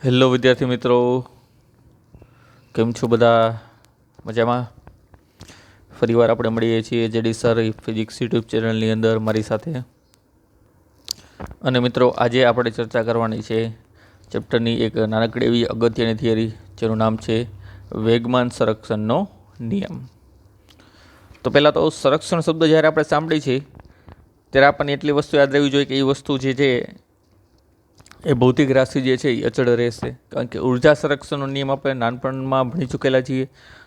Hello વિદ્યાર્થી મિત્રો, કેમ છો બધા? મજામાં? ફરીવાર આપણે મળીએ છીએ જેડી સર ફિઝિક્સ યુટ્યુબ ચેનલની અંદર મારી સાથે. અને મિત્રો, આજે આપણે ચર્ચા કરવાની છે ચેપ્ટરની એક નાનકડી એવી અગત્યની થિયરી, જેનું નામ છે વેગમાન સંરક્ષણનો નિયમ. તો પહેલાં તો સંરક્ષણ શબ્દ જ્યારે આપણે સાંભળીએ છીએ ત્યારે આપણને એટલી વસ્તુ યાદ રહેવી જોઈએ કે એ વસ્તુ જે છે એ ભૌતિક રાશિ જે છે એ અચળ રહેશે. કારણ કે ઉર્જા સંરક્ષણનો નિયમ આપણે નાનપણમાં ભણી ચૂકેલા છીએ.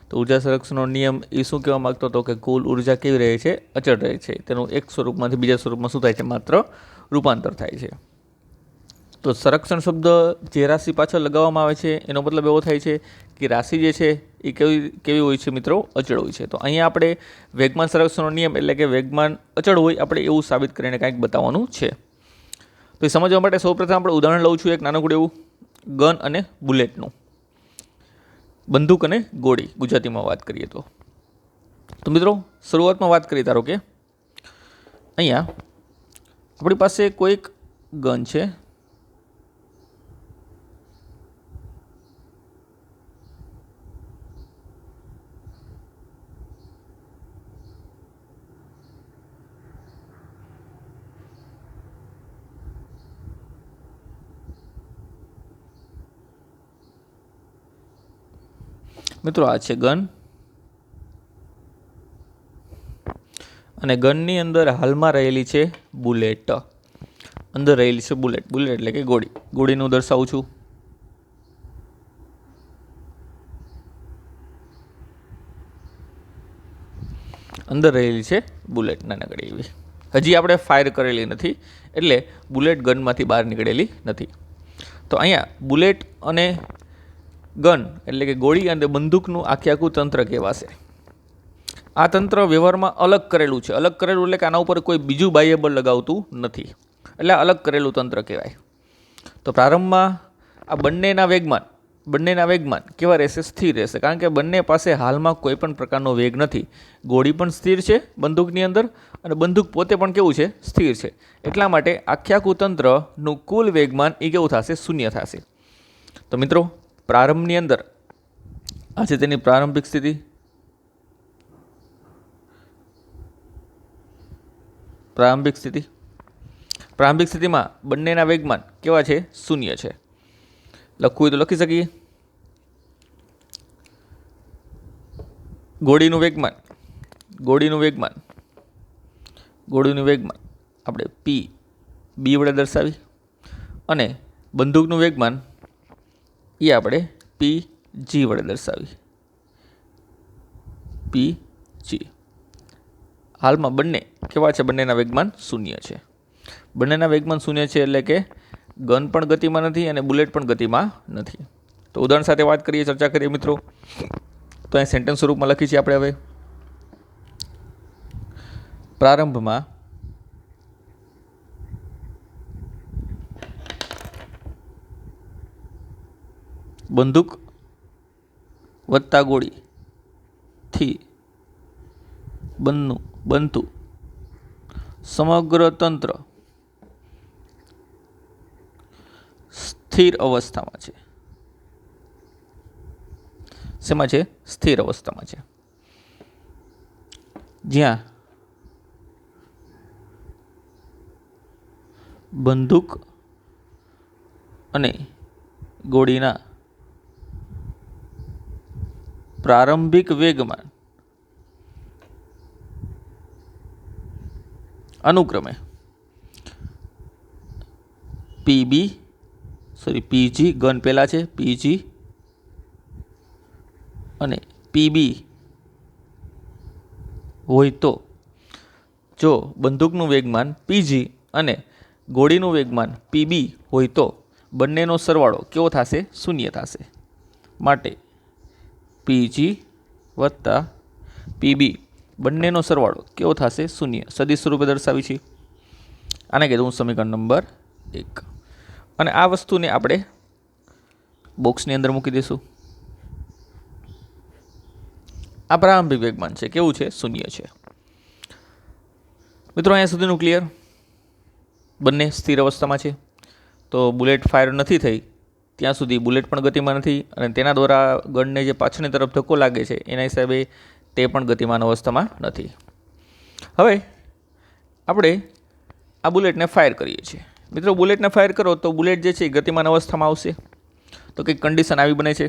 તો ઉર્જા સંરક્ષણનો નિયમ એ શું કહેવા માગતો હતો કે કુલ ઉર્જા કેવી રહે છે? અચળ રહે છે. તેનું એક સ્વરૂપમાંથી બીજા સ્વરૂપમાં શું થાય છે? માત્ર રૂપાંતર થાય છે. તો સંરક્ષણ શબ્દ જે રાશિ પાછળ લગાવવામાં આવે છે એનો મતલબ એવો થાય છે કે રાશિ જે છે એ કેવી હોય છે મિત્રો? અચળ હોય છે. તો અહીંયા આપણે વેગમાન સંરક્ષણનો નિયમ એટલે કે વેગમાન અચળ હોય આપણે એવું સાબિત કરીને કંઈક બતાવવાનું છે. તો એ સમજવા માટે સૌપ્રથમ આપણે ઉદાહરણ લઉં છું એક નાનકડું એવું ગન અને બુલેટનું. બંદૂક અને ગોળી ગુજરાતીમાં વાત કરીએ તો મિત્રો શરૂઆતમાં વાત કરીએ. ધારો કે અહીંયા આપણી પાસે કોઈક ગન છે. મિત્રો આ છે ગન, અને ગનની અંદર હાલમાં રહેલી છે બુલેટ. અંદર રહેલી છે બુલેટ. બુલેટ એટલે કે ગોળી. ગોળીનું દર્શાવું છું. અંદર રહેલી છે બુલેટ નાનકડી એવી. હજી આપણે ફાયર કરેલી નથી, એટલે બુલેટ ગનમાંથી બહાર નીકળેલી નથી. તો અહીંયા બુલેટ અને ગન એટલે કે ગોળી અને બંદૂકનું આખું તંત્ર કહેવાશે. આ તંત્ર વ્યવહારમાં અલગ કરેલું છે. અલગ કરેલું એટલે કે આના ઉપર કોઈ બીજું બાહ્ય બળ લગાવતું નથી, એટલે અલગ કરેલું તંત્ર કહેવાય. તો પ્રારંભમાં આ બંનેના વેગમાન કેવા રહેશે? સ્થિર રહેશે. કારણ કે બંને પાસે હાલમાં કોઈ પણ પ્રકારનો વેગ નથી. ગોળી પણ સ્થિર છે બંદૂકની અંદર, અને બંદૂક પોતે પણ કેવું છે? સ્થિર છે. એટલા માટે આખું તંત્રનું કુલ વેગમાન એ કેવું થશે? શૂન્ય થશે. તો મિત્રો પ્રારંભની અંદર આ છે તેની પ્રારંભિક સ્થિતિ. પ્રારંભિક સ્થિતિમાં બંનેના વેગમાન કેવા છે? શૂન્ય છે. લખવું હોય તો લખી શકીએ. ગોળીનું વેગમાન આપણે બી વડે દર્શાવી, અને બંદૂકનું વેગમાન એ આપણે PG વડે દર્શાવી. PG. હાલમાં બંને કેવા છે? બંનેના વેગમાન શૂન્ય છે. બંનેના વેગમાન શૂન્ય છે એટલે કે ગન પણ ગતિમાં નથી અને બુલેટ પણ ગતિમાં નથી. તો ઉદાહરણ સાથે વાત કરીએ, ચર્ચા કરીએ મિત્રો. તો અહીં સેન્ટેન્સ સ્વરૂપમાં લખી છે આપણે. હવે પ્રારંભમાં બંદૂક વત્તા ગોળી થી બનતું સમગ્ર તંત્ર સ્થિર અવસ્થામાં છે. શેમાં છે? સ્થિર અવસ્થામાં છે. જ્યાં બંદૂક અને ગોળીના પ્રારંભિક વેગમાન અનુક્રમે PG, ગન પહેલા છે PG, અને PB હોય તો, જો બંદૂકનું વેગમાન PG અને ગોળીનું વેગમાન PB હોય તો બંનેનો સરવાળો કેવો થશે? શૂન્ય થશે. માટે PG વત્તા PB બંનેનો સરવાળો કેવો થશે? શૂન્ય. સદિશ સ્વરૂપે દર્શાવી છે. આને કીધું હું સમીકરણ નંબર 1. અને આ વસ્તુને આપણે બોક્સની અંદર મૂકી દઈશું. આ પ્રારંભિક વેગમાન છે. કેવું છે? શૂન્ય છે. મિત્રો અહીંયા સુધીનું ક્લિયર? બંને સ્થિર અવસ્થામાં છે. તો બુલેટ ફાયર નથી થઈ ત્યાં સુધી બુલેટ પણ ગતિમાં નથી અને તેના દ્વારા ગનને જે પાછળની તરફ ધક્કો લાગે છે એના હિસાબે તે પણ ગતિમાન અવસ્થામાં નથી. હવે આપણે આ બુલેટને ફાયર કરીએ છીએ. મિત્રો, બુલેટને ફાયર કરો તો બુલેટ જે છે એ ગતિમાન અવસ્થામાં આવશે. તો કંઈક કન્ડિશન આવી બને છે.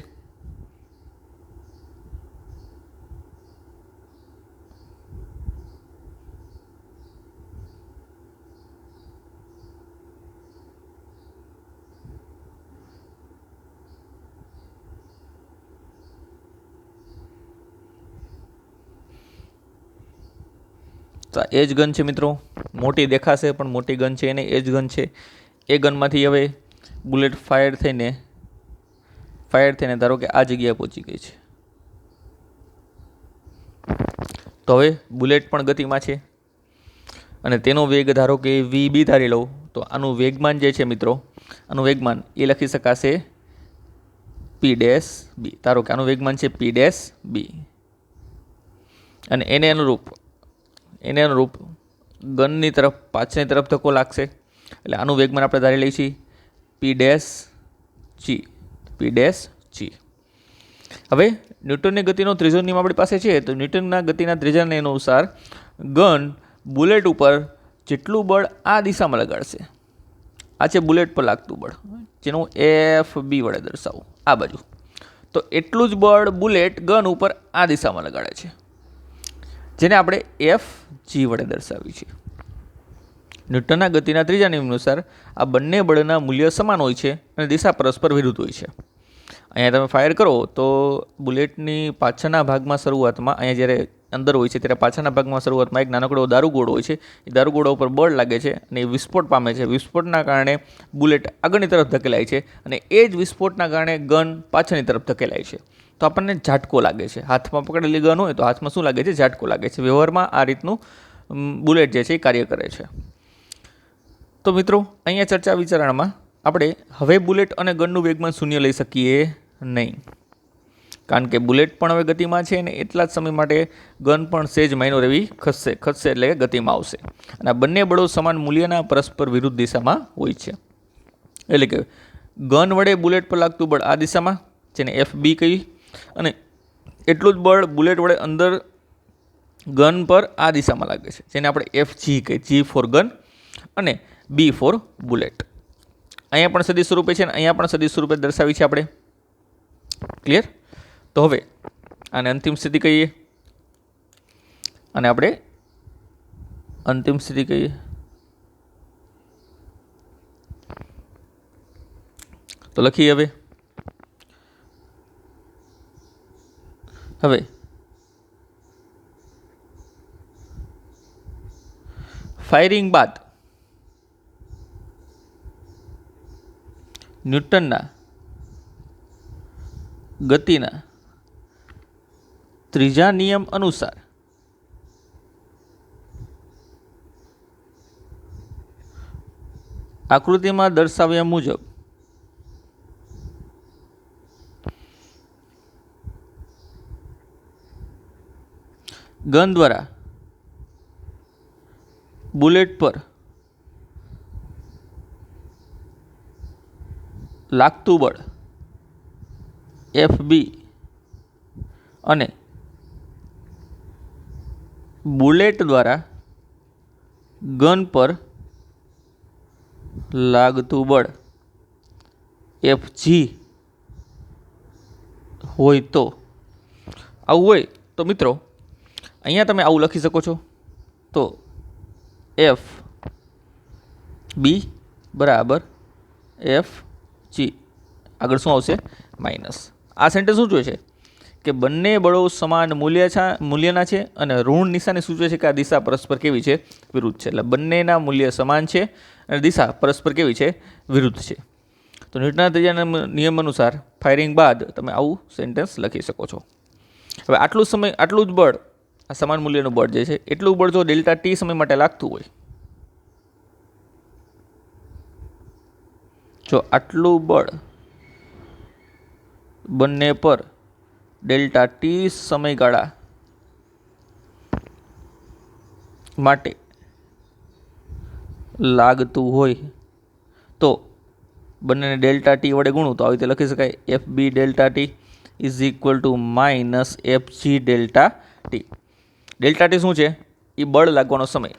તો એ જ ગન છે મિત્રો, મોટી દેખાશે પણ મોટી ગન છે, એને એ જ ગન છે. એ ગનમાંથી હવે બુલેટ ફાયર થઈને ધારો કે આ જગ્યાએ પહોંચી ગઈ છે. તો હવે બુલેટ પણ ગતિમાં છે અને તેનો વેગ ધારો કે VB ધારી લઉં તો આનું વેગમાન જે છે મિત્રો, આનું વેગમાન એ લખી શકાશે P-B. ધારો કે આનું વેગમાન છે P-B અને એને અનુરૂપ ગનની તરફ પાછળની તરફ ધક્કો લાગશે એટલે આનું વેગમાન આપણે ધારી લઈએ છીએ P-G. હવે ન્યૂટનની ગતિનો ત્રીજો નિયમ આપણી પાસે છે. તો ન્યૂટનના ગતિના ત્રીજા નિયમ અનુસાર ગન બુલેટ ઉપર જેટલું બળ આ દિશામાં લગાડશે, આ છે બુલેટ પર લાગતું બળ, જેનું FB વડે દર્શાવું આ બાજુ, તો એટલું જ બળ બુલેટ ગન ઉપર આ દિશામાં લગાડે છે, જેને આપણે FG વડે દર્શાવીએ છીએ. ન્યૂટનના ગતિના ત્રીજા નિયમ અનુસાર આ બંને બળના મૂલ્ય સમાન હોય છે અને દિશા પરસ્પર વિરુદ્ધ હોય છે. અહીંયા તમે ફાયર કરો તો બુલેટની પાછળના ભાગમાં શરૂઆતમાં, અહીંયા જ્યારે અંદર હોય છે ત્યારે પાછળના ભાગમાં શરૂઆતમાં એક નાનકડો દારૂગોળો હોય છે. એ દારૂગોળા ઉપર બળ લાગે છે અને એ વિસ્ફોટ પામે છે. વિસ્ફોટના કારણે બુલેટ આગળની તરફ ધકેલાય છે અને એ જ વિસ્ફોટના કારણે ગન પાછળની તરફ ધકેલાય છે. તો આપણને ઝાટકો લાગે છે. હાથમાં પકડેલી ગન હોય તો હાથમાં શું લાગે છે? ઝાટકો લાગે છે. વ્યવહારમાં આ રીતનું બુલેટ જે છે એ કાર્ય કરે છે. તો મિત્રો, અહીંયા ચર્ચા વિચારણામાં આપણે હવે બુલેટ અને ગનનું વેગમાન શૂન્ય લઈ શકીએ નહીં, કારણ કે બુલેટ પણ હવે ગતિમાં છે અને એટલા જ સમય માટે ગન પણ સેજ માઇનોર એવી ખસશે એટલે કે ગતિમાં આવશે. અને આ બંને બળો સમાન મૂલ્યના પરસ્પર વિરુદ્ધ દિશામાં હોય છે. એટલે કે ગન વડે બુલેટ પર લાગતું બળ આ દિશામાં, જેને FB કહી, અને એટલું જ બળ બુલેટ વડે અંદર ગન પર આ દિશામાં લાગે છે, જેને આપણે FG કહીએ. G ફોર ગન અને B ફોર બુલેટ. અહીંયા પણ સદિશ સ્વરૂપે છે અને અહીંયા પણ સદિશ સ્વરૂપે દર્શાવી છે આપણે. ક્લિયર? તો હવે આને અંતિમ સ્થિતિ કહીએ અને આપણે અંતિમ સ્થિતિ કહીએ. તો લખીએ હવે ફાયરિંગ બાદ ન્યૂટનના ગતિના ત્રીજા નિયમ અનુસાર આકૃતિમાં દર્શાવ્યા મુજબ ગન દ્વારા બુલેટ પર લાગતું બળ FB અને બુલેટ દ્વારા ગન પર લાગતું બળ FG હોય તો, આવું હોય તો મિત્રો અહીંયા તમે આવું લખી શકો છો. તો FB બરાબર FG, આગળ શું આવશે? માઇનસ. આ સેન્ટેન્સ શું સૂચવે છે કે બંને બળો સમાન મૂલ્યના છે અને ઋણ નિશાની સૂચવે છે કે આ દિશા પરસ્પર કેવી છે? વિરુદ્ધ છે. એટલે બંનેના મૂલ્ય સમાન છે અને દિશા પરસ્પર કેવી છે? વિરુદ્ધ છે. તો ન્યૂટનના ત્રીજા નિયમ અનુસાર ફાયરિંગ બાદ તમે આવું સેન્ટેન્સ લખી શકો છો. હવે આટલું જ બળ, આ સમાન મૂલ્યનું બળ જે છે, એટલું બળ જો ડેલ્ટા T સમય માટે લાગતું હોય, જો આટલું બળ બંને પર ડેલ્ટા T સમયગાળા માટે લાગતું હોય તો બંનેને ડેલ્ટા ટી વડે ગુણું તો આવી રીતે લખી શકાય F B delta T is equal to minus F G delta T. Delta T શું છે? એ બળ લાગવાનો સમય.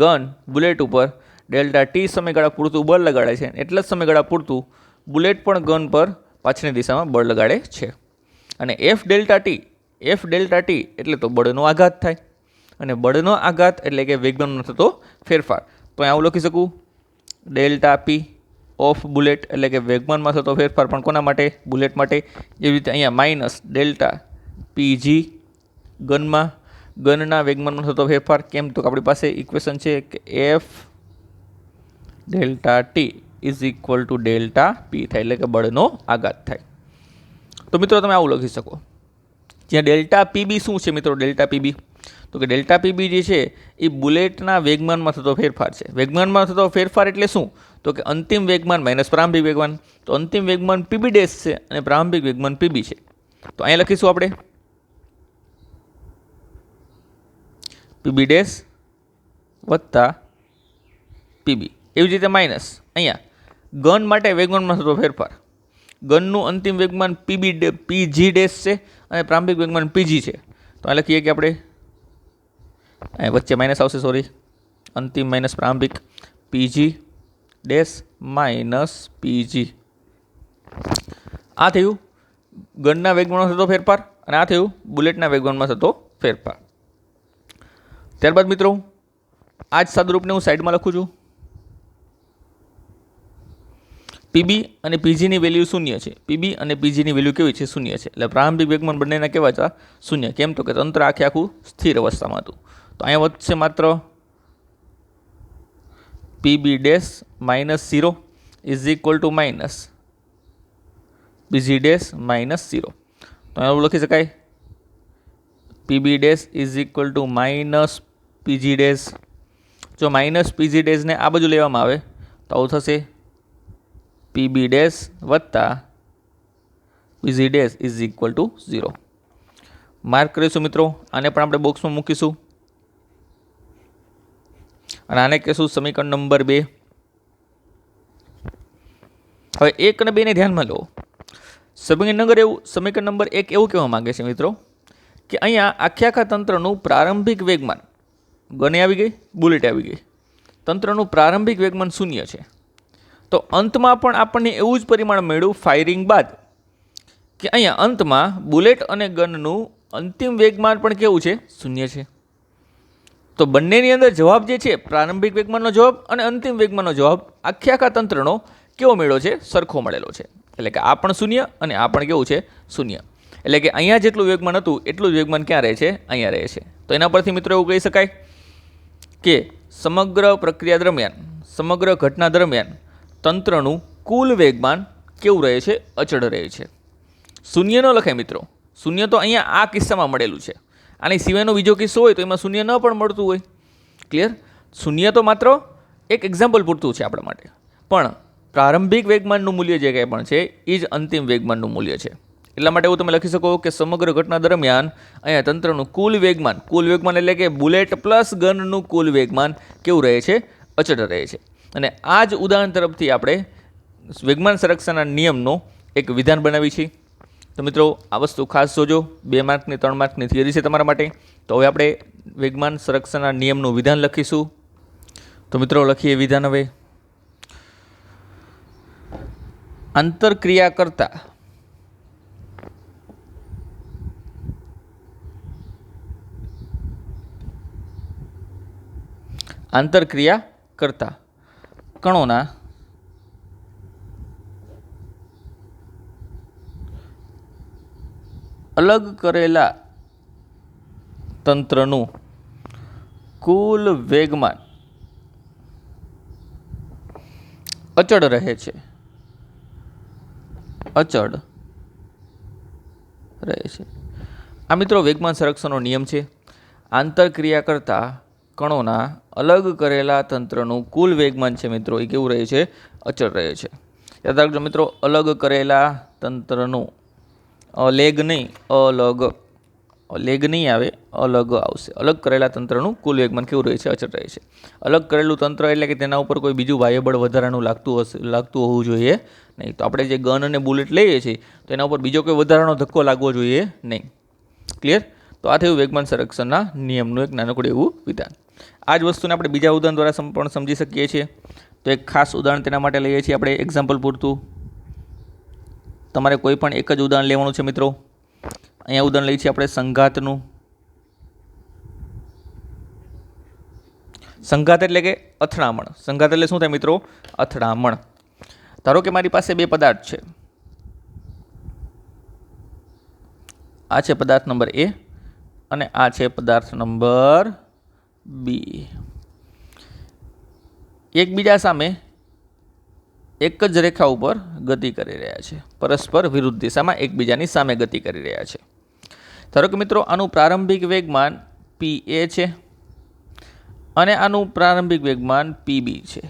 ગન બુલેટ ઉપર ડેલ્ટા ટી સમયગાળા પૂરતું બળ લગાડે છે, એટલા જ સમયગાળા પૂરતું બુલેટ પણ ગન પર પાછળની દિશામાં બળ લગાડે છે. અને એફ ડેલ્ટા ટી એટલે તો બળનો આઘાત થાય, અને બળનો આઘાત એટલે કે વેગમાનમાં થતો ફેરફાર. તો અહીં આવું લખી શકું ડેલ્ટા પી ઓફ બુલેટ એટલે કે વેગમાનમાં થતો ફેરફાર, પણ કોના માટે? બુલેટ માટે. એવી રીતે અહીંયા માઇનસ ડેલ્ટા પીજી ગનના વેગમાનમાં થતો ફેરફાર. કેમ? તો આપણી પાસે ઇક્વેશન છે કે F delta T is equal to delta પી થાય, એટલે કે બળનો આઘાત થાય. તો મિત્રો તમે આવું લખી શકો. જ્યાં ડેલ્ટા પીબી શું છે મિત્રો? ડેલ્ટા પીબી તો કે ડેલ્ટા પીબી જે છે એ બુલેટના વેગમાનમાં થતો ફેરફાર છે. વેગમાનમાં થતો ફેરફાર એટલે શું? તો કે અંતિમ વેગમાન માઇનસ પ્રારંભિક વેગમાન. તો અંતિમ વેગમાન પીબી ડેશ છે અને પ્રારંભિક વેગમાન પીબી છે. તો અહીંયા લખીશું આપણે પીબી ડેશ વત્તા પીબી. એવી જ રીતે માઇનસ અહીંયા ગન માટે વેગમાનમાં થતો ફેરફાર. ગનનું અંતિમ વેગમાન પીજી ડેશ છે અને પ્રારંભિક વેગમાન પીજી છે. તો આ લખીએ કે આપણે અહીં વચ્ચે માઇનસ આવશે, અંતિમ માઇનસ પ્રારંભિક પીજી ડેશ માઇનસ પીજી. આ થયું ગનના વેગમાનમાં થતો ફેરફાર, અને આ થયું બુલેટના વેગમાનમાં થતો ફેરફાર. ત્યારબાદ મિત્રો આ જ સાદુરૂપને હું સાઈડમાં લખું છું. પીબી અને પીજીની વેલ્યુ શૂન્ય છે. પીબી અને પીજીની વેલ્યુ કેવી છે? શૂન્ય છે. એટલે પ્રારંભિક વેગમાન બંનેના કેવા હતા? શૂન્ય. કેમ? તો કે તંત્ર આખું સ્થિર અવસ્થામાં હતું. તો અહીંયા વધશે માત્ર PB dash minus 0 is equal to minus PG dash minus 0. તો અહીંયા લખી શકાય PB dash is equal to minus PG dash. જો માઇનસ પીજી ડેશને આ બાજુ લેવામાં આવે તો આવું થશે પીબી ડેશ વત્તા PG dash is equal two 0. Mark કરીશું મિત્રો. આને પણ આપણે બોક્સમાં મૂકીશું અને આને કહેશું સમીકરણ નંબર 2. હવે 1 અને 2 ને ધ્યાનમાં લો. સમીકરણ નંબર 1 એવું કહેવા માંગે છે મિત્રો કે અહીંયા આખા તંત્રનું પ્રારંભિક વેગમાન, ગને આવી ગઈ, બુલેટ આવી ગઈ, તંત્રનું પ્રારંભિક વેગમાન શૂન્ય છે. તો અંતમાં પણ આપણને એવું જ પરિમાણ મળ્યું ફાયરિંગ બાદ કે અહીંયા અંતમાં બુલેટ અને ગનનું અંતિમ વેગમાન પણ કેવું છે? શૂન્ય છે. તો બંનેની અંદર જવાબ જે છે પ્રારંભિક વેગમાનનો જવાબ અને અંતિમ વેગમાનનો જવાબ આખા તંત્રનો કેવો મળ્યો છે? સરખો મળેલો છે. એટલે કે આ પણ શૂન્ય અને આ પણ કેવું છે? શૂન્ય. એટલે કે અહીંયા જેટલું વેગમાન હતું એટલું જ વેગમાન ક્યાં રહે છે? અહીંયા રહે છે. તો એના પરથી મિત્રો એવું કહી શકાય કે સમગ્ર પ્રક્રિયા દરમિયાન, સમગ્ર ઘટના દરમિયાન તંત્રનું કુલ વેગમાન કેવું રહે છે? અચળ રહે છે. શૂન્ય ન લખાય મિત્રો. શૂન્ય તો અહીંયા આ કિસ્સામાં મળેલું છે. આની સિવાયનો બીજો કિસ્સો હોય તો એમાં શૂન્ય ન પણ મળતું હોય. ક્લિયર? શૂન્ય તો માત્ર એક એક્ઝામ્પલ પૂરતું છે આપણા માટે, પણ પ્રારંભિક વેગમાનનું મૂલ્ય જે કંઈ પણ છે એ જ અંતિમ વેગમાનનું મૂલ્ય છે. એટલા માટે એવું તમે લખી શકો કે સમગ્ર ઘટના દરમિયાન અહીંયા તંત્રનું કુલ વેગમાન એટલે કે બુલેટ પ્લસ ગનનું કુલ વેગમાન કેવું રહે છે? અચળ રહે છે. અને આ જ ઉદાહરણ તરફથી આપણે વેગમાન સંરક્ષણના નિયમનો એક વિધાન બનાવી છે. તો મિત્રો આ વસ્તુ ખાસ જોજો. 2 માર્કની 3 માર્કની થિયરી છે તમારા માટે. તો હવે આપણે વેગમાન સંરક્ષણના નિયમનું વિધાન લખીશું. તો મિત્રો લખીએ વિધાન. હવે આંતરક્રિયા કરતા કણોના અલગ કરેલા તંત્રનું કુલ વેગમાન અચળ રહે છે. આ મિત્રો વેગમાન સંરક્ષણનો નિયમ છે. આંતરક્રિયા કરતા કણોના અલગ કરેલા તંત્રનું કુલ વેગમાન છે મિત્રો એ કેવું રહે છે? અચળ રહે છે. યાદ રાખજો મિત્રો, અલગ કરેલા તંત્રનું, અલેગ નહીં, લેગ નહીં આવે, અલગ આવશે. અલગ કરેલા તંત્રનું કુલ વેગમાન કેવું રહે છે? અચળ રહે છે. અલગ કરેલું તંત્ર એટલે કે તેના ઉપર કોઈ બીજું બાહ્ય બળ વધારાનું લાગતું હોવું જોઈએ નહીં. તો આપણે જે ગન અને બુલેટ લઈએ છીએ તો એના ઉપર બીજો કોઈ વધારાનો ધક્કો લાગવો જોઈએ નહીં. ક્લિયર? તો આ થયું વેગમાન સંરક્ષણના નિયમનું એક નાનકડું એવું વિધાન. આ જ વસ્તુને આપણે બીજા ઉદાહરણ દ્વારા પણ સમજી શકીએ છીએ. તો એક ખાસ ઉદાહરણ તેના માટે લઈએ છીએ આપણે એક્ઝામ્પલ પૂરતું. તમારે કોઈ પણ એક જ ઉદાહરણ લેવાનું છે મિત્રો. અહીંયા ઉદાહરણ લઈએ છીએ આપણે સંઘાતનું. સંઘાત એટલે કે અથડામણ. સંઘાત એટલે શું થાય મિત્રો? અથડામણ. ધારો કે મારી પાસે બે પદાર્થ છે. આ છે પદાર્થ નંબર એ અને આ છે પદાર્થ નંબર બી. એકબીજા સામે એક જ રેખા ઉપર ગતિ કરી રહ્યા છે. પરસ્પર વિરુદ્ધ દિશામાં એકબીજાની સામે ગતિ કરી રહ્યા છે. ધારો કે મિત્રો આનું પ્રારંભિક વેગમાન PA છે અને આનું પ્રારંભિક વેગમાન PB છે.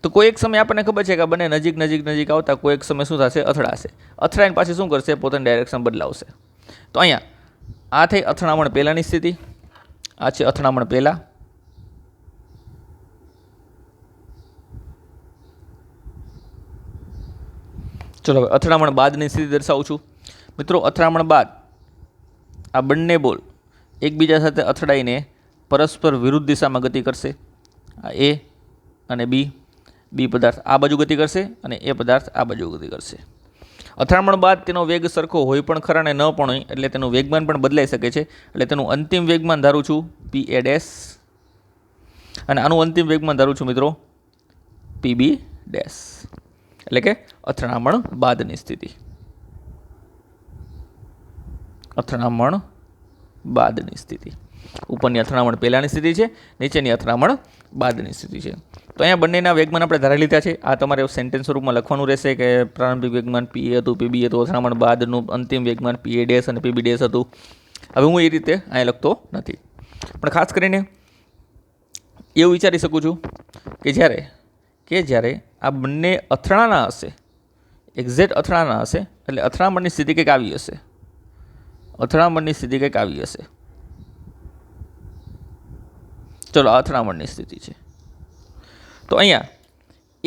તો કોઈ એક સમય આપણને ખબર છે કે બંને નજીક આવતા કોઈ એક સમય શું થશે? અથડાશે. અથડાઈને પાછી શું કરશે? પોતાની ડાયરેક્શન બદલાવશે. તો અહીંયા આ થઈ અથડામણ પહેલાંની સ્થિતિ, આ છે અથડામણ પહેલાં. ચલો હવે અથડામણ બાદની સ્થિતિ દર્શાવું છું. મિત્રો અથડામણ બાદ આ બંને બોલ એકબીજા સાથે અથડાઈને પરસ્પર વિરુદ્ધ દિશામાં ગતિ કરશે. આ એ અને બી પદાર્થ આ બાજુ ગતિ કરશે અને એ પદાર્થ આ બાજુ ગતિ કરશે. અથડામણ બાદ તેનો વેગ સરખો હોય પણ ખરા ને ન પણ હોય, એટલે તેનું વેગમાન પણ બદલાઈ શકે છે. એટલે તેનું અંતિમ વેગમાન ધારું છું PA' અને આનું અંતિમ વેગમાન ધારું છું મિત્રો PB'. એટલે કે અથડામણ બાદની સ્થિતિ. અથડામણ બાદની સ્થિતિ. ઉપરની અથડામણ પહેલાંની સ્થિતિ છે, નીચેની અથડામણ બાદની સ્થિતિ છે. તો અહીંયા બંનેના વેગમાન આપણે ધારી લીધા છે. આ તમારે સેન્ટેન્સ સ્વરૂપમાં લખવાનું રહેશે કે પ્રારંભિક વેગમાન PA હતું, PB હતું, અથડામણ બાદનું અંતિમ વેગમાન PA' અને PB' હતું. હવે હું એ રીતે અહીંયા લખતો નથી, પણ ખાસ કરીને એવું વિચારી શકું છું કે જ્યારે આ બંને અથડાના હશે, એક્ઝેક્ટ અથડાના હશે, એટલે અથડામણની સ્થિતિ કંઈક આવી હશે. ચલો અથડામણની સ્થિતિ છે. તો અહીંયા એ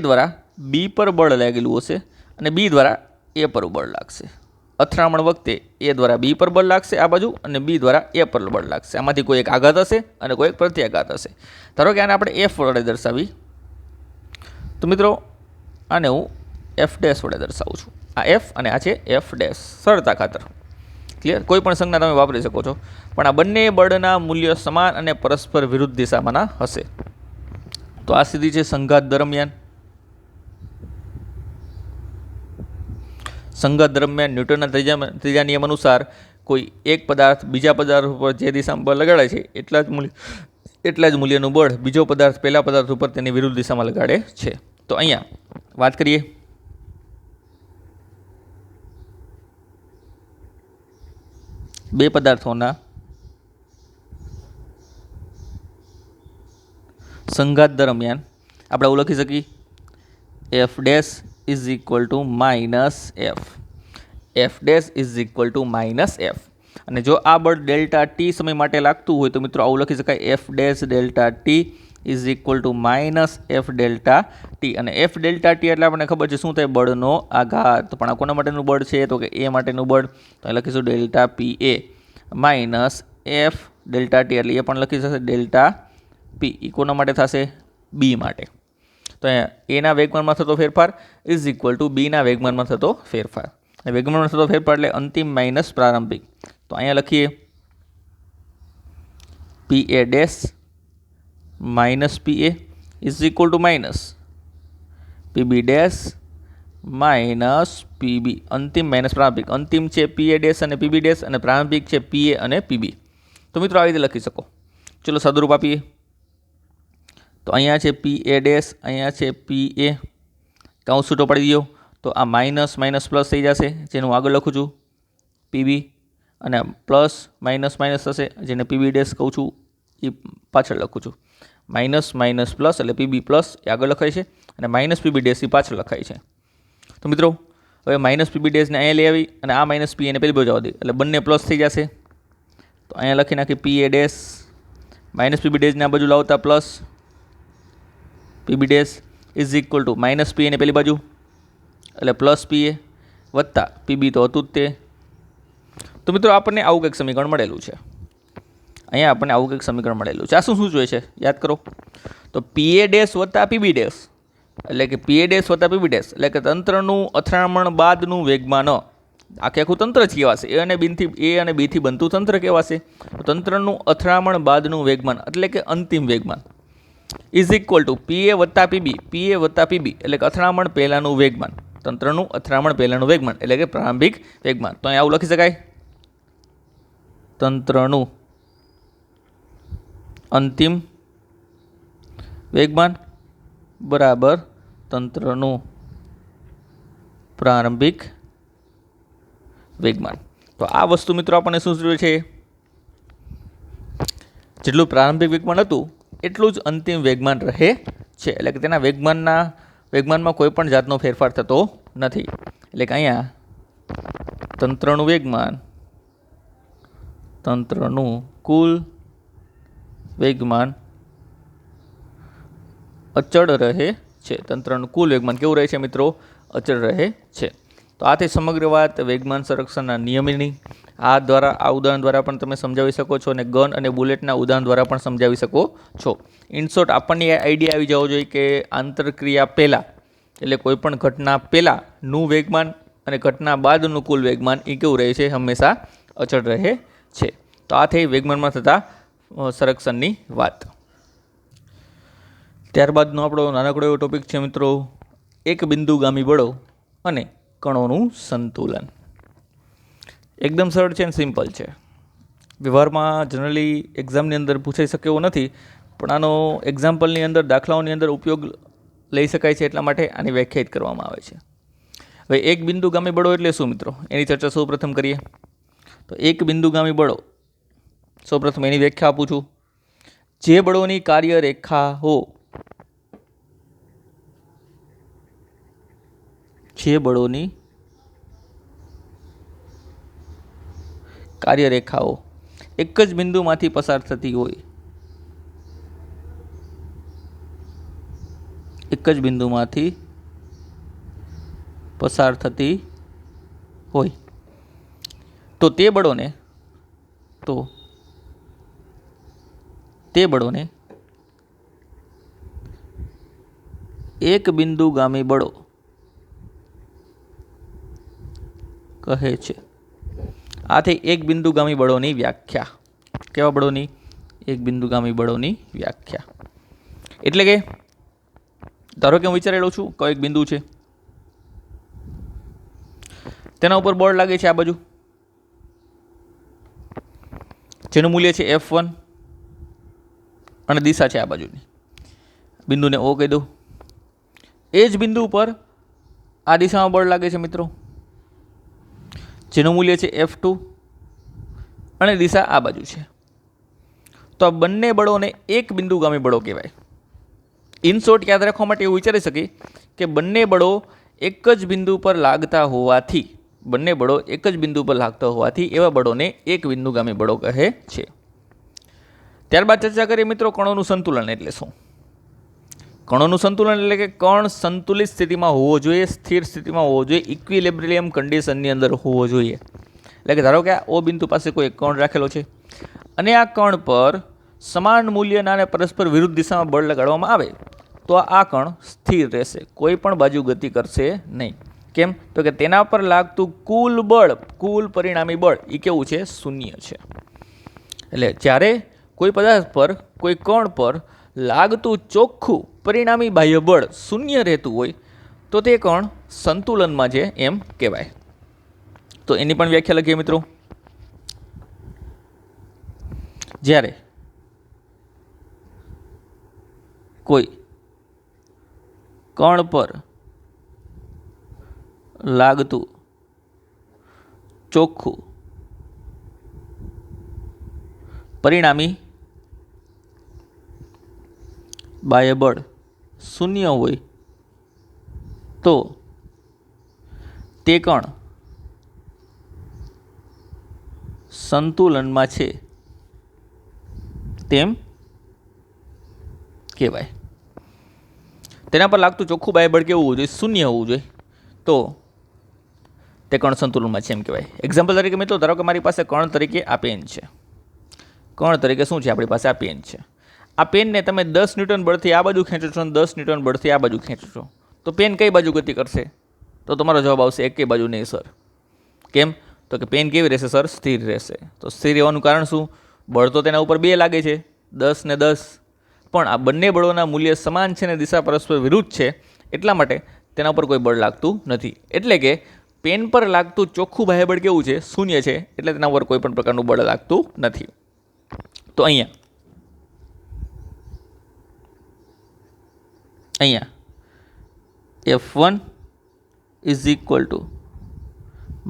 દ્વારા બી પર બળ લાગેલું હશે અને બી દ્વારા એ પર બળ લાગશે. અથડામણ વખતે એ દ્વારા બી પર બળ લાગશે આ બાજુ અને બી દ્વારા એ પર બળ લાગશે. આમાંથી કોઈ એક આઘાત હશે અને કોઈ એક પ્રત્યાઘાત હશે. ધારો કે આને આપણે F વડે દર્શાવી, તો મિત્રો આને હું F' વડે દર્શાવું છું. આ F અને આ છે F', સરળતા ખાતર. ક્લિયર? કોઈ પણ સંજ્ઞા તમે વાપરી શકો છો, પણ આ બંને બળના મૂલ્ય સમાન અને પરસ્પર વિરુદ્ધ દિશામાંના હશે. તો આ સ્થિતિ છે સંઘાત દરમિયાન. ન્યૂટનના ત્રીજા નિયમ અનુસાર કોઈ એક પદાર્થ બીજા પદાર્થ ઉપર જે દિશામાં બળ લગાડે છે એટલા જ મૂલ્યનું બળ બીજો પદાર્થ પહેલા પદાર્થ ઉપર તેની વિરુદ્ધ દિશામાં લગાડે છે. તો અહીંયા વાત કરીએ બે પદાર્થોના સંઘાત દરમિયાન આપણે એવું લખી શકીએ F' is equal to minus F. અને જો આ બળ ડેલ્ટા ટી સમય માટે લાગતું હોય તો મિત્રો આવું લખી શકાય F' delta T is equal to minus F delta T. અને F ડેલ્ટા ટી એટલે આપણને ખબર છે શું થાય? બળનો આઘાત. પણ આ કોના માટેનું બળ છે? તો કે એ માટેનું બળ. તો લખીશું delta PA minus F delta T, એટલે એ પણ લખી શકાશે ડેલ્ટા પી. એ કોના માટે થશે? બી માટે. તો અહીંયા એના વેગમાનમાં થતો ફેરફાર ઇઝ ઇક્વલ ટુ બીના વેગમાનમાં થતો ફેરફાર. વેગમાનમાં થતો ફેરફાર એટલે અંતિમ માઇનસ પ્રારંભિક. તો અહીંયા લખીએ PA' minus PA is equal to minus PB' minus PB. અંતિમ માઇનસ પ્રારંભિક. અંતિમ છે PA' અને PB' અને પ્રારંભિક છે PA અને PB. તો મિત્રો આવી રીતે લખી શકો. ચલો સદરૂપ આપીએ. તો અહીંયા છે PA', અહીંયા છે PA. કાઉન્સ છૂટો પાડી દો તો આ માઇનસ પ્લસ થઈ જશે, જેનું આગળ લખું છું PB, અને પ્લસ માઇનસ થશે, જેને PB' કહું છું એ પાછળ લખું છું. માઇનસ પ્લસ એટલે PB પ્લસ એ આગળ લખાય છે અને માઇનસ PB' એ પાછળ લખાય છે. તો મિત્રો હવે માઇનસ પીબી ડેશને અહીંયા લઈ આવી અને આ માઇનસ પી એને પેલી બાજુ આવવા દે એટલે બંને પ્લસ થઈ જશે. તો અહીંયા લખી નાખી P A dash minus PB ડેશને આ બાજુ લાવતા plus PB dash is equal to minus P એને પેલી બાજુ એટલે પ્લસ પી એ વત્તા પીબી તો હતું જ તે. તો મિત્રો આપણને આવું કંઈક સમીકરણ મળેલું છે. અહીંયા આપણને આવું કંઈક સમીકરણ મળેલું છે. આ શું જોઈએ છે યાદ કરો. તો પી એ ડેશ વત્તા પીબી ડેશ એટલે કે પી એ ડેશ વત્તા પીબી ડેશ એટલે કે તંત્રનું અથડામણ બાદનું વેગમાન આખું તંત્ર જ કહેવાશે. એ અને બીથી બનતું તંત્ર કહેવાશે. તો તંત્રનું અથડામણ બાદનું વેગમાન એટલે કે અંતિમ વેગમાન ઇઝ ઇક્વલ ટુ પી એ વત્તા પીબી એટલે કે અથડામણ પહેલાંનું વેગમાન. તંત્રનું અથડામણ પહેલાંનું વેગમાન એટલે કે પ્રારંભિક વેગમાન. તો અહીં આવું લખી શકાય તંત્રનું અંતિમ વેગમાન બરાબર તંત્રનું પ્રારંભિક વેગમાન. તો આ વસ્તુ મિત્રો આપણને શું જોઈએ છે, જેટલું પ્રારંભિક વેગમાન હતું એટલું જ અંતિમ વેગમાન રહે છે. એટલે કે તેના વેગમાનમાં કોઈ પણ જાતનો ફેરફાર થતો નથી. એટલે કે અહીંયા તંત્રનું વેગમાન તંત્રનું કુલ વેગમાન અચળ રહે છે. તંત્રનું કુલ વેગમાન કેવું રહે છે મિત્રો? અચળ રહે છે. તો આથી સમગ્ર વાત વેગમાન સંરક્ષણના નિયમની આ ઉદાહરણ દ્વારા પણ તમે સમજાવી શકો છો અને ગન અને બુલેટના ઉદાહરણ દ્વારા પણ સમજાવી શકો છો. ઇન શોર્ટ આપણને આઈડિયા આવી જવો જોઈએ કે આંતરક્રિયા પહેલાં એટલે કોઈ પણ ઘટના પહેલાંનું વેગમાન અને ઘટના બાદનું કુલ વેગમાન એ કેવું રહે છે? હંમેશા અચળ રહે છે. તો આ થઈ વેગમાનમાં થતા સંરક્ષણની વાત. ત્યારબાદનો આપણો નાનકડો એવો ટોપિક છે મિત્રો એક બિંદુગામી બળો અને કણોનું સંતુલન. એકદમ સરળ છે અને સિમ્પલ છે. વ્યવહારમાં જનરલી એક્ઝામની અંદર પૂછાઈ શકે એવું નથી, પણ આનો એક્ઝામ્પલની અંદર દાખલાઓની અંદર ઉપયોગ લઈ શકાય છે, એટલા માટે આની વ્યાખ્યાયિત કરવામાં આવે છે. હવે એક બિંદુગામી બળો એટલે શું મિત્રો? એની ચર્ચા સૌપ્રથમ કરીએ. તો એક બિંદુગામી બળો સૌપ્રથમ એની વ્યાખ્યા આપું છું. જે બળોની કાર્યરેખાઓ એક જ બિંદુમાંથી પસાર થતી હોય તો તે બળોને એક બિંદુગામી બળો કહે છે. આથી એક બિંદુગામી બળોની વ્યાખ્યા. કેવા બળોની? એક બિંદુગામી બળોની વ્યાખ્યા એટલે કે ધારો કે હું વિચારેલો છું કયો એક બિંદુ છે, તેના ઉપર બળ લાગે છે આ બાજુ, જેનું મૂલ્ય છે F1 અને દિશા છે આ બાજુની. બિંદુને O કહી દો. એ જ બિંદુ ઉપર આ દિશામાં બળ લાગે છે મિત્રો, જેનું મૂલ્ય છે F2 અને દિશા આ બાજુ છે. તો આ બંને બળોને એક બિંદુગામી બળો કહેવાય. ઇન શોર્ટ યાદ રાખવા માટે એવું વિચારી શકીએ કે બંને બળો એક જ બિંદુ પર લાગતા હોવાથી એવા બળોને એક બિંદુગામી બળો કહે છે. ત્યારબાદ ચર્ચા કરીએ મિત્રો કણોનું સંતુલન એટલે શું. કણોનું સંતુલન એટલે કે કણ સંતુલિત સ્થિતિમાં હોવો જોઈએ, સ્થિર સ્થિતિમાં હોવો જોઈએ, ઇક્વિલિબ્રિયમ કન્ડિશનની અંદર હોવો જોઈએ. એટલે કે ધારો કે આ O બિંદુ પાસે કોઈ એક કણ રાખેલો છે અને આ કણ પર સમાન મૂલ્યના અને પરસ્પર વિરુદ્ધ દિશામાં બળ લગાડવામાં આવે તો આ કણ સ્થિર રહેશે, કોઈ પણ બાજુ ગતિ કરશે નહીં. કેમ? તો કે તેના પર લાગતું કુલ પરિણામી બળ એ કેવું છે? શૂન્ય છે. એટલે જ્યારે કોઈ પદાર્થ પર કોઈ કણ પર લાગતું ચોખ્ખું પરિણામી બાહ્ય બળ શૂન્ય રહેતું હોય તો તે કણ સંતુલનમાં છે એમ કહેવાય. તો એની પણ વ્યાખ્યા લખીએ મિત્રો. જ્યારે કોઈ કણ પર લાગતું ચોખ્ખું પરિણામી બાહ્ય બળ શૂન્ય હોય તો તે કણ સંતુલનમાં છે તેમ કહેવાય. તેના પર લાગતું ચોખ્ખું બાહ્ય બળ કેવું હોવું જોઈએ? શૂન્ય હોવું જોઈએ. તો તે કણ સંતુલનમાં છે એમ કહેવાય. એક્ઝામ્પલ તરીકે મિત્રો ધારો કે મારી પાસે કણ તરીકે આ પેન છે. કણ તરીકે શું છે? આપણી પાસે આ પેન છે. આ પેનને તમે 10 ન્યૂટન બળથી આ બાજુ ખેંચો છો અને 10 ન્યૂટન બળથી આ બાજુ ખેંચો છો, તો પેન કઈ બાજુ ગતિ કરશે? તો તમારો જવાબ આવશે એકેય બાજુ નહીં સર. કેમ? તો કે પેન કેવી રહેશે સર? સ્થિર રહેશે. તો સ્થિર રહેવાનું કારણ શું? બળ તો તેના ઉપર 2 લાગે છે, 10 ને 10, પણ આ બંને બળોના મૂલ્ય સમાન છે ને દિશા પરસ્પર વિરુદ્ધ છે, એટલા માટે તેના ઉપર કોઈ બળ લાગતું નથી. એટલે કે પેન પર લાગતું ચોખ્ખું બાહ્ય બળ કેવું છે? શૂન્ય છે. એટલે તેના ઉપર કોઈ પણ પ્રકારનું બળ લાગતું નથી. તો અહીંયા F1 is equal two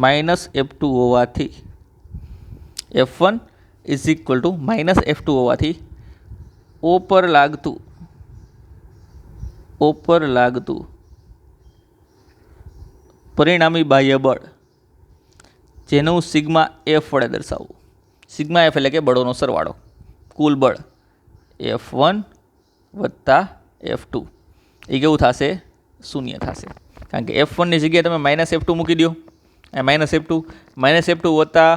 -F2 હોવાથી F1 is equal two -F2 હોવાથી O પર લાગતું પરિણામી બાહ્ય બળ જેનું સિગ્મા F વડે દર્શાવવું. સિગ્મા F એટલે કે બળોનો સરવાળો, કુલ બળ F1 વત્તા F2 એ કેવું થશે? શૂન્ય થશે. કારણ કે F1ની જગ્યાએ તમે -F2 મૂકી દો. -F2 વત્તા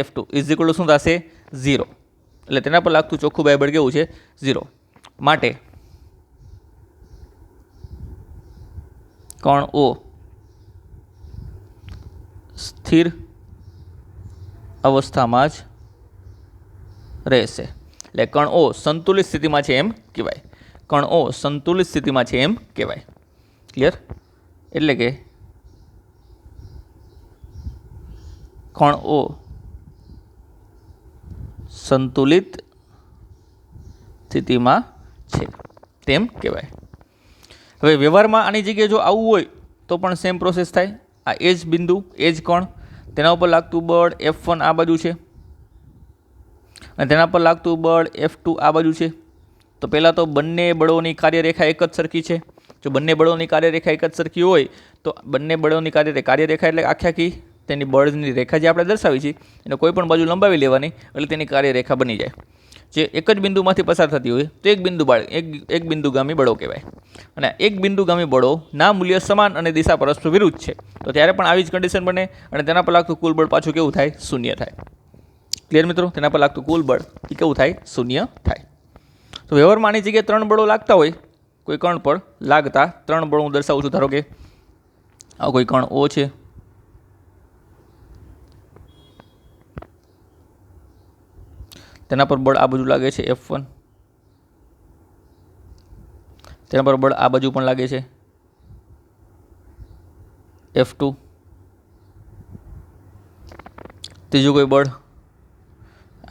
+F2 ઇઝ ઇક્વલ ટુ શું થશે? 0. એટલે તેના પર લાગતું ચોખ્ખું બાહ્ય બળ કેવું છે? 0. માટે કણ O સ્થિર અવસ્થામાં જ રહેશે. એટલે કણ O સંતુલિત સ્થિતિમાં છે એમ કહેવાય. કણ O સંતુલિત સ્થિતિમાં છે એમ કહેવાય. ક્લિયર? એટલે કે કણ O સંતુલિત સ્થિતિમાં છે તેમ કહેવાય. હવે વ્યવહારમાં આની જગ્યાએ જો આવું હોય તો પણ સેમ પ્રોસેસ થાય. આ એ જ બિંદુ, એ જ કણ, તેના ઉપર લાગતું બળ F1 આ બાજુ છે અને તેના પર લાગતું બળ F2 આ બાજુ છે. તો પહેલાં તો બંને બળોની કાર્યરેખા એક જ સરખી છે. જો બંને બળોની કાર્યરેખા એક જ સરખી હોય તો બંને બળોની કાર્યરેખા એટલે આખી તેની બળની રેખા જે આપણે દર્શાવી છે એને કોઈ પણ બાજુ લંબાવી લેવાની એટલે તેની કાર્યરેખા બની જાય. જે એક જ બિંદુમાંથી પસાર થતી હોય તો એક બિંદુગામી બળો કહેવાય. અને એક બિંદુગામી બળોના મૂલ્ય સમાન અને દિશા પરસ્પર વિરુદ્ધ છે તો ત્યારે પણ આવી જ કન્ડિશન બને અને તેના પર લાગતું કુલ બળ પાછું કેવું થાય? શૂન્ય થાય. ક્લિયર મિત્રો? તેના પર લાગતું કુલ બળ એ કેવું થાય? શૂન્ય થાય. તો વ્યવહારમાં આની જગ્યાએ 3 બળો લાગતા હોય, કોઈ કણ પર લાગતા 3 બળો હું દર્શાવું છું. ધારો કે આ કોઈ કણ O છે, તેના પર બળ આ બાજુ લાગે છે F1, તેના પર બળ આ બાજુ પણ લાગે છે F2, ત્રીજું કોઈ બળ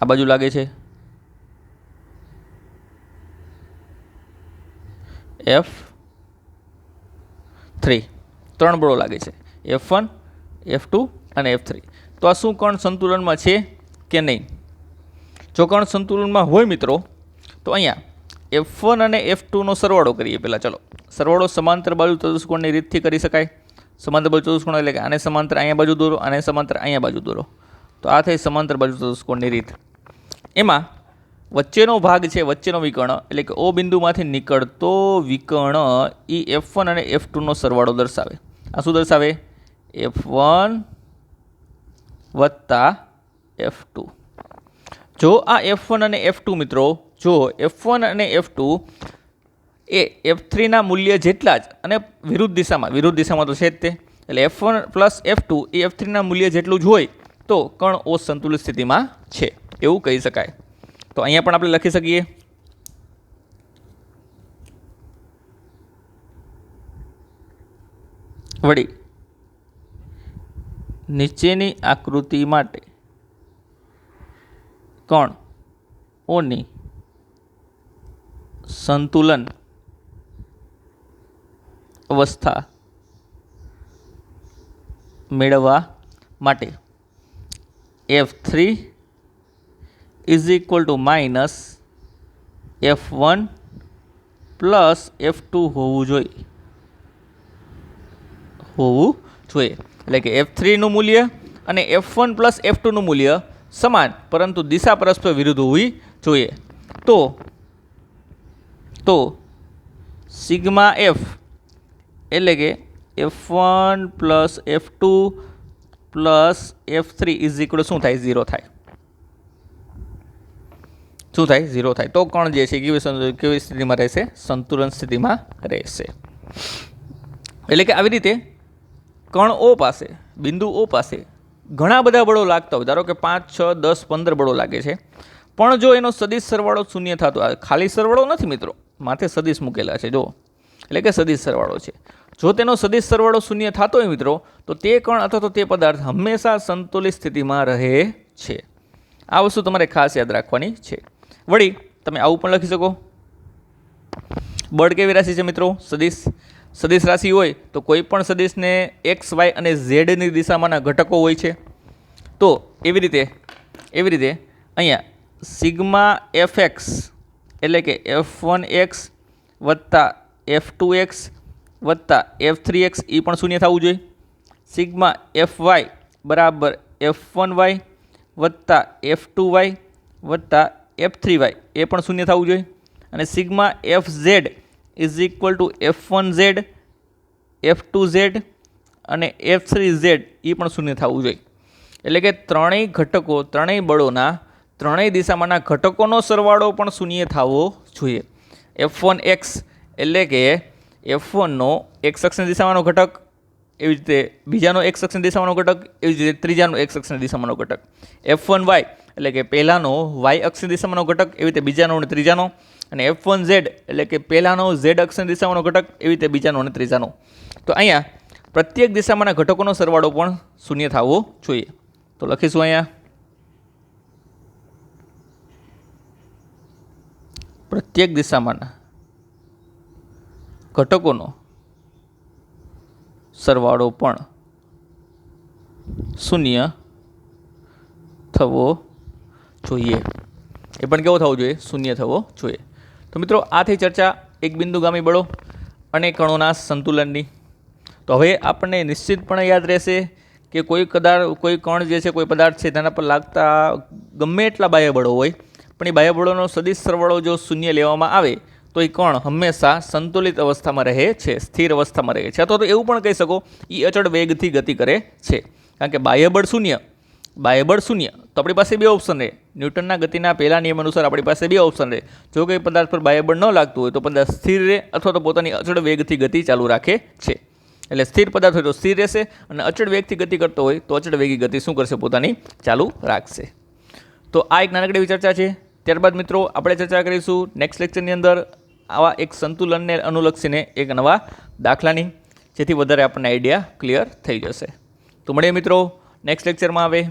આ બાજુ લાગે છે F3. 3 બળો લાગે છે F1, F2 અને F3. તો આ શું કણ સંતુલનમાં છે કે નહીં? જો કણ સંતુલનમાં હોય મિત્રો તો અહીંયા F1 અને F2નો સરવાળો કરીએ. પહેલાં ચલો સરવાળો સમાંતર બાજુ ચતુષ્કોણની રીતથી કરી શકાય. સમાંતર બાજુ ચતુષ્કોણ એટલે કે આને સમાંતર અહીંયા બાજુ દોરો, આને સમાંતર અહીંયા બાજુ દોરો. તો આ થઈ સમાંતર બાજુ ચતુષ્કોણની રીત. એમાં વચ્ચેનો ભાગ છે, વચ્ચેનો વિકર્ણ એટલે કે O બિંદુમાંથી નીકળતો વિકર્ણ એ F1 અને F2નો સરવાળો દર્શાવે. આ શું દર્શાવે? F1 વત્તા F2. જો આ F1 અને F2 મિત્રો, જો F1 અને F2 એ F3ના મૂલ્ય જેટલા જ અને વિરુદ્ધ દિશામાં તો છે જ તે, એટલે F1 પ્લસ F2 એ F3ના મૂલ્ય જેટલું જ હોય તો કણ O સંતુલિત સ્થિતિમાં છે એવું કહી શકાય. તો અહીંયા પણ આપણે લખી શકીએ વળી નીચેની આકૃતિ માટે કણ ઓની સંતુલન અવસ્થા મેળવવા માટે F3 is equal two -F1 plus F2 હોવું જોઈએ. એટલે કે F3નું મૂલ્ય અને F1 પ્લસ F2નું મૂલ્ય સમાન પરંતુ દિશા પરસ્પર વિરુદ્ધ હોવી જોઈએ. તો સિગ્મા F એટલે કે F1 plus F2 plus F3 is equal શું થાય? 0 થાય. શું થાય? 0 થાય. તો કણ જે છે કેવી સ્થિતિમાં રહેશે? સંતુલન સ્થિતિમાં રહેશે. એટલે કે આવી રીતે કણ O પાસે, બિંદુ O પાસે ઘણા બધા બળો લાગતા હોય. ધારો કે 5, 6, 10, 15 બળો લાગે છે, પણ જો એનો સદિશ સરવાળો શૂન્ય થતો, ખાલી સરવાળો નથી મિત્રો, માથે સદિશ મૂકેલા છે જો, એટલે કે સદિશ સરવાળો છે. જો તેનો સદિશ સરવાળો શૂન્ય થતો હોય મિત્રો, તો તે કણ અથવા તો તે પદાર્થ હંમેશા સંતુલિત સ્થિતિમાં રહે છે. આ વસ્તુ તમારે ખાસ યાદ રાખવાની છે. વળી તમે આવું પણ લખી શકો, બળ કેવી રાશિ છે મિત્રો? સદિશ રાશિ હોય તો કોઈ પણ સદિશને x, y અને ઝેડની દિશામાંના ઘટકો હોય છે. તો એવી રીતે અહીંયા સિગ્મા fx એટલે કે f1x વત્તા f2x વત્તા f3x એ પણ શૂન્ય થવું જોઈએ. સિગ્મા fy બરાબર f1y વત્તા f2y વત્તા f3y એ પણ શૂન્ય થવું જોઈએ. અને sigma fz is equal two f1z f2z અને f3z એ પણ શૂન્ય થવું જોઈએ. એટલે કે ત્રણેય ઘટકો, ત્રણેય બળોના ત્રણેય દિશામાંના ઘટકોનો સરવાળો પણ શૂન્ય થવો જોઈએ. f1x એટલે કે f1નો x અક્ષની દિશામાંનો ઘટક, એવી રીતે બીજાનો x અક્ષની દિશામાંનો ઘટક, એવી જ રીતે ત્રીજાનો x અક્ષની દિશામાંનો ઘટક. f1y એટલે કે પહેલાનો y અક્ષની દિશામાંનો ઘટક, એવી રીતે બીજાનો અને ત્રીજાનો. અને f1z એટલે કે પહેલાનો z અક્ષની દિશામાંનો ઘટક, એવી રીતે બીજાનો અને ત્રીજાનો. તો અહીંયા પ્રત્યેક દિશામાંના ઘટકોનો સરવાળો પણ શૂન્ય થવો જોઈએ. તો લખીશું અહીંયા પ્રત્યેક દિશામાંના ઘટકોનો સરવાળો પણ શૂન્ય થવો જોઈએ. એ પણ કેવો થવો જોઈએ? શૂન્ય થવો જોઈએ. તો મિત્રો આ થઈ ચર્ચા એક બિંદુગામી બળો અને કણોના સંતુલનની. તો હવે આપણને નિશ્ચિતપણે યાદ રહેશે કે કોઈ કણ જે છે, કોઈ પદાર્થ છે, તેના પર લાગતા ગમે એટલા બાહ્ય બળો હોય, પણ એ બાહ્ય બળોનો સદિશ સરવાળો જો શૂન્ય લેવામાં આવે તો એ કણ હંમેશા સંતુલિત અવસ્થામાં રહે છે, સ્થિર અવસ્થામાં રહે છે. અથવા તો એવું પણ કહી શકો એ અચળ વેગથી ગતિ કરે છે. કારણ કે બાહ્ય બળ શૂન્ય તો આપણી પાસે બે ઓપ્શન રહે. ન્યૂટનના ગતિના પહેલા નિયમ અનુસાર આપણી પાસે બે ઓપ્શન રહે. જો કોઈ પદાર્થ પર બાહ્ય બળ ન લાગતું હોય તો પદાર્થ સ્થિર રહે અથવા તો પોતાની અચળ વેગથી ગતિ ચાલુ રાખે છે. એટલે સ્થિર પદાર્થ હોય તો સ્થિર રહેશે, અને અચળ વેગથી ગતિ કરતો હોય તો અચળ વેગી ગતિ શું કરશે? પોતાની ચાલુ રાખશે. તો આ એક નાનકડી એવી ચર્ચા છે. ત્યારબાદ મિત્રો આપણે ચર્ચા કરીશું નેક્સ્ટ લેક્ચરની અંદર આવા એક સંતુલનને અનુલક્ષીને એક નવા દાખલાની, જેથી વધારે આપણને આઈડિયા ક્લિયર થઈ જશે. તો મળીએ મિત્રો નેક્સ્ટ લેક્ચરમાં. આવે